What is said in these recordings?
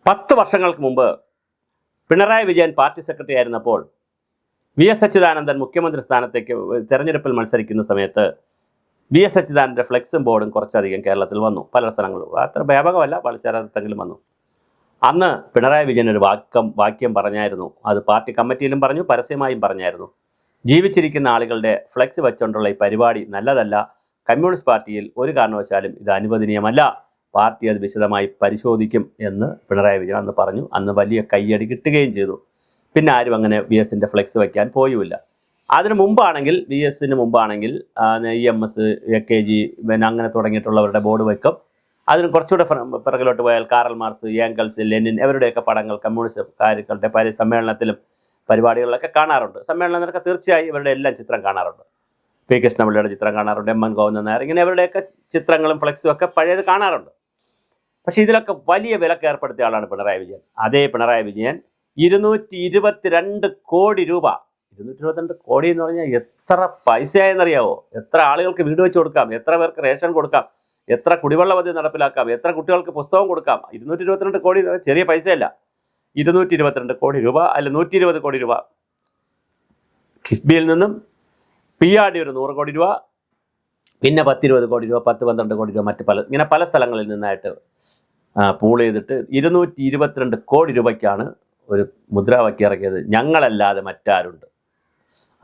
10 വർഷങ്ങൾക്ക് മുമ്പ് Pinarayi Vijayan party secretary ആയിരുന്നപ്പോൾ വി.എസ്. അച്യുതാനന്ദൻ മുഖ്യമന്ത്രി സ്ഥാനത്തേക്ക് തെരഞ്ഞെടുപ്പിൽ മത്സരിക്കുന്ന സമയത്ത് വി.എസ്. അച്യുതാനന്ദൻ്റെ ഫ്ലെക്സും ബോർഡും കുറച്ചധികം കേരളത്തിൽ വന്നു. പല സ്ഥലങ്ങളും അത്ര വ്യാപകമല്ല, ചിലയിടത്തെങ്കിലും വന്നു. അന്ന് പിണറായി വിജയൻ ഒരു വാക്യം പറഞ്ഞായിരുന്നു. അത് പാർട്ടി കമ്മിറ്റിയിലും പറഞ്ഞു, പരസ്യമായും പറഞ്ഞായിരുന്നു. ജീവിച്ചിരിക്കുന്ന ആളുകളുടെ ഫ്ലെക്സ് വെച്ചുകൊണ്ടുള്ള ഈ പരിപാടി നല്ലതല്ല. കമ്മ്യൂണിസ്റ്റ് പാർട്ടിയിൽ ഒരു കാരണവശാലും ഇത് അനുവദനീയമല്ല. പാർട്ടി അത് വിശദമായി പരിശോധിക്കും എന്ന് പിണറായി വിജയൻ അന്ന് പറഞ്ഞു. അന്ന് വലിയ കയ്യടി കിട്ടുകയും ചെയ്തു. പിന്നെ ആരും അങ്ങനെ വി.എസിൻ്റെ ഫ്ലെക്സ് വയ്ക്കാൻ പോയുമില്ല. അതിന് മുമ്പാണെങ്കിൽ വി.എസിന് മുമ്പാണെങ്കിൽ EMS, AKG പിന്നെ അങ്ങനെ തുടങ്ങിയിട്ടുള്ളവരുടെ ബോർഡ് വയ്ക്കും. അതിന് കുറച്ചുകൂടെ പിറകിലോട്ട് പോയാൽ കാറൽ മാർക്സ്, ഏംഗൽസ്, ലെനിൻ ഇവരുടെയൊക്കെ പടങ്ങൾ കമ്മ്യൂണിസ്റ്റ് കാര്യങ്ങളുടെ സമ്മേളനത്തിലും പരിപാടികളിലൊക്കെ കാണാറുണ്ട്. സമ്മേളനത്തിലൊക്കെ തീർച്ചയായും ഇവരുടെ എല്ലാം ചിത്രം കാണാറുണ്ട്. പി. കൃഷ്ണപിള്ളയുടെ ചിത്രം കാണാറുണ്ട്, M. N. ഗോവിന്ദൻ നായർ, ഇങ്ങനെ ഇവരുടെയൊക്കെ ചിത്രങ്ങളും ഫ്ലെക്സും ഒക്കെ പഴയത് കാണാറുണ്ട്. പക്ഷേ ഇതിലൊക്കെ വലിയ വിലക്ക് ഏർപ്പെടുത്തിയ ആളാണ് പിണറായി വിജയൻ. അതേ പിണറായി വിജയൻ 222 കോടി രൂപ, 222 കോടി എന്ന് പറഞ്ഞാൽ എത്ര പൈസയായെന്നറിയാവോ? എത്ര ആളുകൾക്ക് വീട് വെച്ച് കൊടുക്കാം, എത്ര പേർക്ക് റേഷൻ കൊടുക്കാം, എത്ര കുടിവെള്ള പദ്ധതി നടപ്പിലാക്കാം, എത്ര കുട്ടികൾക്ക് പുസ്തകം കൊടുക്കാം. 222 കോടി ചെറിയ പൈസയല്ല. 222 കോടി രൂപ, അല്ല 120 കോടി രൂപ കിഫ്ബിയിൽ നിന്നും, PRD ഒരു 100 കോടി രൂപ, പിന്നെ 10-20 കോടി രൂപ, 10-12 കോടി രൂപ ഇങ്ങനെ പല സ്ഥലങ്ങളിൽ നിന്നായിട്ട് പൂൾ ചെയ്തിട്ട് 222 കോടി രൂപയ്ക്കാണ് ഒരു മുദ്രാവാക്യം ഇറക്കിയത്. ഞങ്ങളല്ലാതെ മറ്റാരുണ്ട്.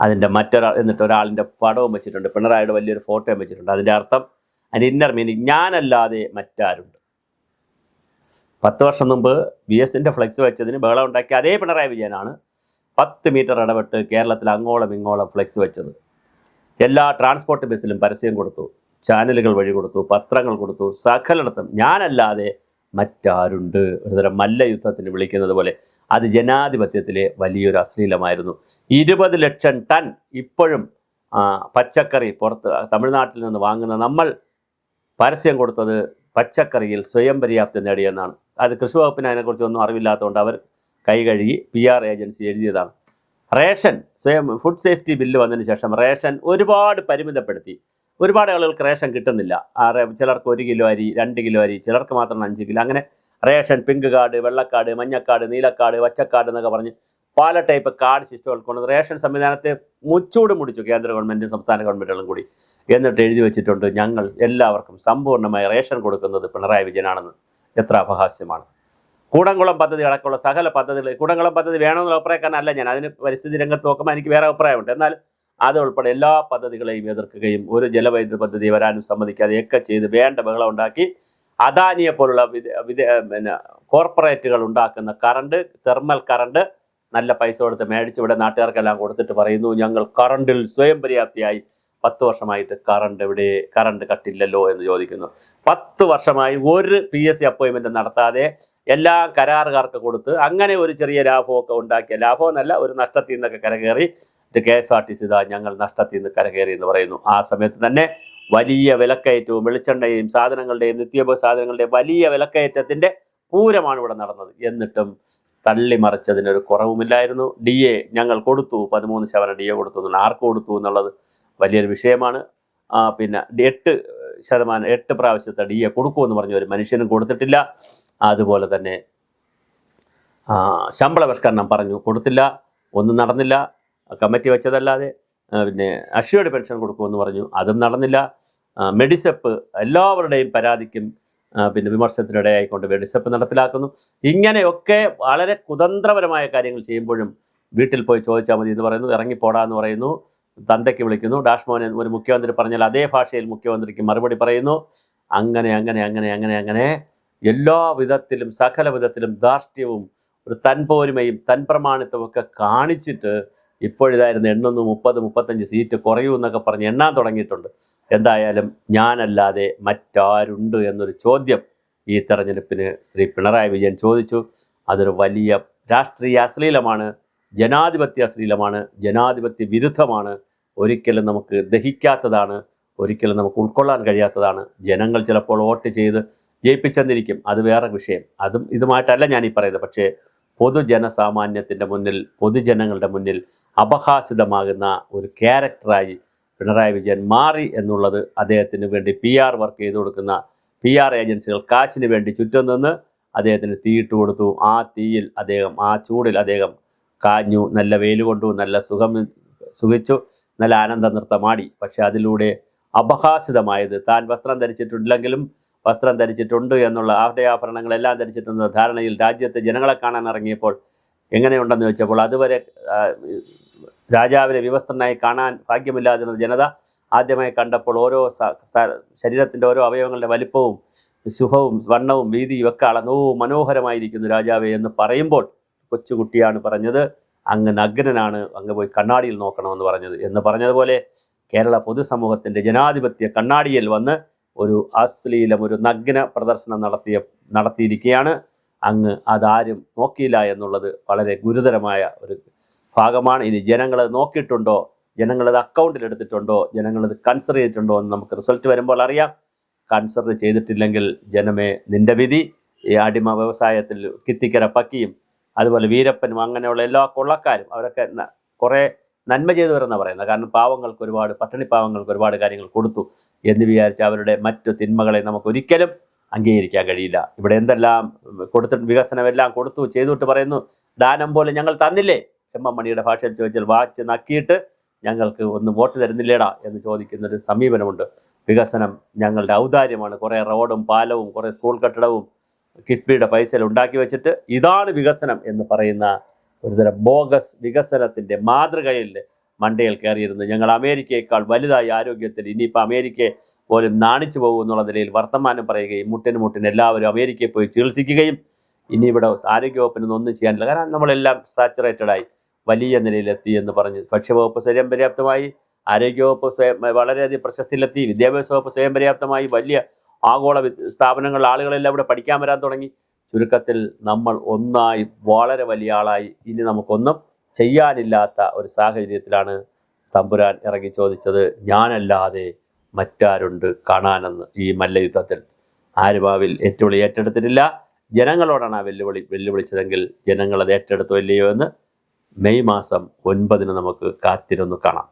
അതിൻ്റെ എന്നിട്ട് ഒരാളിൻ്റെ പടവും വെച്ചിട്ടുണ്ട്, പിണറായിയുടെ വലിയൊരു ഫോട്ടോയും വെച്ചിട്ടുണ്ട്. അതിൻ്റെ അർത്ഥം, അതിൻ്റെ ഇന്നർ മീനിങ്, ഞാനല്ലാതെ മറ്റാരുണ്ട്. 10 വർഷം മുമ്പ് വി.എസിൻ്റെ ഫ്ലെക്സ് വെച്ചതിന് ബഹളം ഉണ്ടാക്കിയ അതേ പിണറായി വിജയനാണ് 10 മീറ്റർ ഇടപെട്ട് കേരളത്തിൽ അങ്ങോളം ഇങ്ങോളം ഫ്ലെക്സ് വെച്ചത്. എല്ലാ ട്രാൻസ്പോർട്ട് ബസ്സിലും പരസ്യം കൊടുത്തു, ചാനലുകൾ വഴി കൊടുത്തു, പത്രങ്ങൾ കൊടുത്തു, സകലയിടത്തും ഞാനല്ലാതെ മറ്റാരുണ്ട്. ഒരുതരം മല്ലയുദ്ധത്തിന് വിളിക്കുന്നത് പോലെ. അത് ജനാധിപത്യത്തിലെ വലിയൊരു അശ്ലീലമായിരുന്നു. 20 ലക്ഷം ടൺ ഇപ്പോഴും പച്ചക്കറി പുറത്ത് തമിഴ്നാട്ടിൽ നിന്ന് വാങ്ങുന്ന നമ്മൾ പരസ്യം കൊടുത്തത് പച്ചക്കറിയിൽ സ്വയം പര്യാപ്തി നേടിയെന്നാണ്. അത് കൃഷി വകുപ്പിന് അതിനെക്കുറിച്ചൊന്നും അറിവില്ലാത്തതുകൊണ്ട് അവർ കൈ കഴുകി PR ഏജൻസി എഴുതിയതാണ്. റേഷൻ ഫുഡ് സേഫ്റ്റി ബില്ല് വന്നതിന് ശേഷം റേഷൻ ഒരുപാട് പരിമിതപ്പെടുത്തി. ഒരുപാട് ആളുകൾക്ക് റേഷൻ കിട്ടുന്നില്ല. ചിലർക്ക് 1 കിലോ അരി, 2 കിലോ അരി, ചിലർക്ക് മാത്രം 5 കിലോ, അങ്ങനെ റേഷൻ പിങ്ക് കാർഡ്, വെള്ളക്കാർഡ്, മഞ്ഞക്കാർഡ്, നീലക്കാർഡ്, വച്ചക്കാർഡ് എന്നൊക്കെ പറഞ്ഞ് പല ടൈപ്പ് കാർഡ് സിസ്റ്റങ്ങൾ കൊണ്ട് റേഷൻ സംവിധാനത്തെ മുച്ചൂട് മുടിച്ചു കേന്ദ്ര ഗവൺമെൻറ്റും സംസ്ഥാന ഗവൺമെൻറ്റുകളും കൂടി. എന്നിട്ട് എഴുതി വെച്ചിട്ടുണ്ട്, ഞങ്ങൾ എല്ലാവർക്കും സമ്പൂർണ്ണമായി റേഷൻ കൊടുക്കുന്നത് പിണറായി വിജയനാണെന്ന്. എത്ര അപഹാസ്യമാണ്. കൂടംകുളം പദ്ധതി അടക്കമുള്ള സകല പദ്ധതികൾ, കൂടംകുളം പദ്ധതി വേണമെന്നുള്ള അഭിപ്രായക്കാരനല്ല ഞാൻ. അതിന് പരിസ്ഥിതി രംഗത്ത് നോക്കുമ്പോൾ എനിക്ക് വേറെ അഭിപ്രായമുണ്ട്. എന്നാൽ അത് ഉൾപ്പെടെ എല്ലാ പദ്ധതികളെയും എതിർക്കുകയും ഒരു ജലവൈദ്യുത പദ്ധതി വരാനും സമ്മതിക്കാതെയൊക്കെ ചെയ്ത് വേണ്ട ബഹളം ഉണ്ടാക്കി അദാനിയെ പോലുള്ള പിന്നെ കോർപ്പറേറ്റുകൾ ഉണ്ടാക്കുന്ന കറണ്ട്, തെർമൽ കറണ്ട് നല്ല പൈസ കൊടുത്ത് മേടിച്ച് ഇവിടെ നാട്ടുകാർക്കെല്ലാം കൊടുത്തിട്ട് പറയുന്നു, ഞങ്ങൾ കറണ്ടിൽ സ്വയം പര്യാപ്തിയായി. 10 വർഷമായിട്ട് കറണ്ട് കട്ടില്ലല്ലോ എന്ന് ചോദിക്കുന്നു. 10 വർഷമായി ഒരു PSC അപ്പോയിൻമെൻറ്റ് നടത്താതെ എല്ലാ കരാറുകാർക്ക് കൊടുത്ത് അങ്ങനെ ഒരു ചെറിയ ലാഭമൊക്കെ ഉണ്ടാക്കിയ, ലാഭമെന്നല്ല ഒരു നഷ്ടത്തിൽ നിന്നൊക്കെ കരകയറി. KSRTC ഇതാ ഞങ്ങൾ നഷ്ടത്തിൽ നിന്ന് കരകയറി എന്ന് പറയുന്നു. ആ സമയത്ത് തന്നെ വലിയ വിലക്കയറ്റവും വെളിച്ചെണ്ണയും സാധനങ്ങളുടെയും നിത്യോപയോഗ സാധനങ്ങളുടെയും വലിയ വിലക്കയറ്റത്തിൻ്റെ പൂരമാണ് ഇവിടെ നടന്നത്. എന്നിട്ടും തള്ളിമറിച്ചതിനൊരു കുറവുമില്ലായിരുന്നു. DA ഞങ്ങൾ കൊടുത്തു, 13% DA കൊടുത്തു എന്നുള്ളത് ആർക്ക് കൊടുത്തു എന്നുള്ളത് വലിയൊരു വിഷയമാണ്. പിന്നെ 8 പ്രാവശ്യത്തെ DA കൊടുക്കുമെന്ന് പറഞ്ഞ ഒരു മനുഷ്യനും കൊടുത്തിട്ടില്ല. അതുപോലെ തന്നെ ശമ്പള പരിഷ്കരണം പറഞ്ഞു, കൊടുത്തില്ല, ഒന്നും നടന്നില്ല. കമ്മിറ്റി വെച്ചതല്ലാതെ പിന്നെ അഷ്യൂർഡ് പെൻഷൻ കൊടുക്കുമെന്ന് പറഞ്ഞു, അതും നടന്നില്ല. മെഡിസെപ്പ് എല്ലാവരുടെയും പരാതിക്കും പിന്നെ വിമർശനത്തിനിടയായിക്കൊണ്ട് മെഡിസെപ്പ് നടപ്പിലാക്കുന്നു. ഇങ്ങനെയൊക്കെ വളരെ കുതന്ത്രപരമായ കാര്യങ്ങൾ ചെയ്യുമ്പോഴും വീട്ടിൽ പോയി ചോദിച്ചാൽ മതി എന്ന് പറയുന്നു, ഇറങ്ങിപ്പോടാന്ന് പറയുന്നു, തന്തയ്ക്ക് വിളിക്കുന്നു, ഡാഷ്മോനെ ഒരു മുഖ്യമന്ത്രി പറഞ്ഞാൽ അതേ ഭാഷയിൽ മുഖ്യമന്ത്രിക്ക് മറുപടി പറയുന്നു. അങ്ങനെ എല്ലാ വിധത്തിലും സകല വിധത്തിലും ധാർഷ്ട്യവും ഒരു തൻപോരുമയും തൻപ്രമാണിത്വവും ഒക്കെ കാണിച്ചിട്ട് ഇപ്പോഴിതായിരുന്നു 30-35 സീറ്റ് കുറയൂ എന്നൊക്കെ പറഞ്ഞ് എണ്ണാൻ തുടങ്ങിയിട്ടുണ്ട്. എന്തായാലും ഞാനല്ലാതെ മറ്റാരുണ്ട് എന്നൊരു ചോദ്യം ഈ തെരഞ്ഞെടുപ്പിന് ശ്രീ പിണറായി വിജയൻ ചോദിച്ചു. അതൊരു വലിയ രാഷ്ട്രീയ അശ്ലീലമാണ്, ജനാധിപത്യ അശ്ലീലമാണ്, ജനാധിപത്യ വിരുദ്ധമാണ്. ഒരിക്കലും നമുക്ക് ദഹിക്കാത്തതാണ്, ഒരിക്കലും നമുക്ക് ഉൾക്കൊള്ളാൻ കഴിയാത്തതാണ്. ജനങ്ങൾ ചിലപ്പോൾ വോട്ട് ചെയ്ത് ജയിപ്പിച്ചെന്നിരിക്കും, അത് വേറെ വിഷയം. അതും ഇതുമായിട്ടല്ല ഞാനീ പറയുന്നത്. പക്ഷേ പൊതുജനസാമാന്യത്തിൻ്റെ മുന്നിൽ, പൊതുജനങ്ങളുടെ മുന്നിൽ അപഹാസിതമാകുന്ന ഒരു ക്യാരക്ടറായി പിണറായി വിജയൻ മാറി എന്നുള്ളത് അദ്ദേഹത്തിന് വേണ്ടി PR വർക്ക് ചെയ്തു കൊടുക്കുന്ന PR ഏജൻസികൾ കാശിന് വേണ്ടി ചുറ്റും നിന്ന് അദ്ദേഹത്തിന് തീയിട്ട് കൊടുത്തു. ആ തീയിൽ അദ്ദേഹം, ആ ചൂടിൽ അദ്ദേഹം കാഞ്ഞു, നല്ല വെയിൽ കൊണ്ടു, നല്ല സുഖിച്ചു, നല്ല ആനന്ദ നൃത്തമാടി. പക്ഷെ അതിലൂടെ അപഹാസിതമായത്, താൻ വസ്ത്രം ധരിച്ചിട്ടില്ലെങ്കിലും വസ്ത്രം ധരിച്ചിട്ടുണ്ട് എന്നുള്ള, ആഭരണങ്ങളെല്ലാം ധരിച്ചിട്ടുള്ള ധാരണയിൽ രാജ്യത്തെ ജനങ്ങളെ കാണാൻ ഇറങ്ങിയപ്പോൾ എങ്ങനെയുണ്ടെന്ന് ചോദിച്ചപ്പോൾ, അതുവരെ രാജാവിനെ വിവസ്ത്രനായി കാണാൻ ഭാഗ്യമില്ലാതിരുന്ന ജനത ആദ്യമായി കണ്ടപ്പോൾ ഓരോ ശരീരത്തിൻ്റെ ഓരോ അവയവങ്ങളുടെ വലിപ്പവും സുഖവും വണ്ണവും വീതിയും ഒക്കെ അളന്നു, മനോഹരമായിരിക്കുന്നു രാജാവേ എന്ന് പറയുമ്പോൾ കൊച്ചുകുട്ടിയാണ് പറഞ്ഞത്, അങ്ങ് നഗ്നനാണ്, അങ്ങ് പോയി കണ്ണാടിയിൽ നോക്കണമെന്ന് പറഞ്ഞത്. എന്ന് പറഞ്ഞതുപോലെ കേരള പൊതുസമൂഹത്തിൻ്റെ ജനാധിപത്യ കണ്ണാടിയിൽ വന്ന് ഒരു അശ്ലീലം, ഒരു നഗ്ന പ്രദർശനം നടത്തിയിരിക്കുകയാണ്. അങ്ങ് അതാരും നോക്കിയില്ല എന്നുള്ളത് വളരെ ഗുരുതരമായ ഒരു ഭാഗമാണ്. ഇനി ജനങ്ങളത് നോക്കിയിട്ടുണ്ടോ, ജനങ്ങളത് അക്കൗണ്ടിലെടുത്തിട്ടുണ്ടോ, ജനങ്ങളത് കൺസിഡർ ചെയ്തിട്ടുണ്ടോ എന്ന് നമുക്ക് റിസൾട്ട് വരുമ്പോൾ അറിയാം. കൺസിഡർ ചെയ്തിട്ടില്ലെങ്കിൽ ജനമേ നിന്റെ വിധി. ഈ അടിമ വ്യവസായത്തിൽ കിത്തിക്കര പക്കിയും അതുപോലെ വീരപ്പനും അങ്ങനെയുള്ള എല്ലാ കൊള്ളക്കാരും അവരൊക്കെ കുറേ നന്മ ചെയ്തവരെന്നാണ് പറയുന്നത്. കാരണം പാവങ്ങൾക്ക് ഒരുപാട്, പട്ടിണി പാവങ്ങൾക്ക് ഒരുപാട് കാര്യങ്ങൾ കൊടുത്തു എന്ന് വിചാരിച്ച് അവരുടെ മറ്റു തിന്മകളെ നമുക്കൊരിക്കലും അംഗീകരിക്കാൻ കഴിയില്ല. ഇവിടെ എന്തെല്ലാം കൊടുത്തിട്ട്, വികസനമെല്ലാം കൊടുത്തു ചെയ്തിട്ട് പറയുന്നു, ദാനം പോലെ ഞങ്ങൾ തന്നില്ലേ? എം എം മണിയുടെ ഭാഷയിൽ ചോദിച്ചാൽ വാച്ച് നക്കിയിട്ട് ഞങ്ങൾക്ക് ഒന്ന് വോട്ട് തരുന്നില്ലേടാ എന്ന് ചോദിക്കുന്നൊരു സമീപനമുണ്ട്. വികസനം ഞങ്ങളുടെ ഔദാര്യമാണ്, കുറേ റോഡും പാലവും കുറേ സ്കൂൾ കെട്ടിടവും കിഫ്ബിയുടെ പൈസയിൽ ഉണ്ടാക്കി വെച്ചിട്ട് ഇതാണ് വികസനം എന്ന് പറയുന്ന ഒരുതരം ബോഗസ് വികസനത്തിൻ്റെ മാതൃകയിൽ മണ്ടയിൽ കയറിയിരുന്നു. ഞങ്ങൾ അമേരിക്കയേക്കാൾ വലുതായി ആരോഗ്യത്തിൽ, ഇനിയിപ്പോൾ അമേരിക്കയെ പോലും നാണിച്ചു പോകും എന്നുള്ള നിലയിൽ വർത്തമാനം പറയുകയും മുട്ടിന് എല്ലാവരും അമേരിക്കയിൽ പോയി ചികിത്സിക്കുകയും ഇനി ഇവിടെ ആരോഗ്യവകുപ്പിനൊന്നും ഒന്നും ചെയ്യാനില്ല, കാരണം നമ്മളെല്ലാം സാച്ചുറേറ്റഡായി വലിയ നിലയിലെത്തി എന്ന് പറഞ്ഞ് ഭക്ഷ്യവകുപ്പ് സ്വയം പര്യാപ്തമായി, ആരോഗ്യവകുപ്പ് വളരെയധികം പ്രശസ്തിയിലെത്തി, വിദ്യാഭ്യാസ വകുപ്പ് സ്വയം പര്യാപ്തമായി, വലിയ ആഗോള സ്ഥാപനങ്ങൾ, ആളുകളെല്ലാം ഇവിടെ പഠിക്കാൻ വരാൻ തുടങ്ങി. ചുരുക്കത്തിൽ നമ്മൾ ഒന്നായി വളരെ വലിയ ആളായി. ഇനി നമുക്കൊന്നും ചെയ്യാനില്ലാത്ത ഒരു സാഹചര്യത്തിലാണ് തമ്പുരാൻ ഇറങ്ങി ചോദിച്ചത്, ഞാനല്ലാതെ മറ്റാരുണ്ട് കാണാനെന്ന്. ഈ മല്ലയുദ്ധത്തിൽ ആരുമാവിൽ വെല്ലുവിളി ഏറ്റെടുത്തിട്ടില്ല. ജനങ്ങളോടാണ് ആ വെല്ലുവിളിച്ചതെങ്കിൽ ജനങ്ങളത് ഏറ്റെടുത്തോ ഇല്ലയോ എന്ന് മെയ് മാസം 9 നമുക്ക് കാത്തിരുന്ന് കാണാം.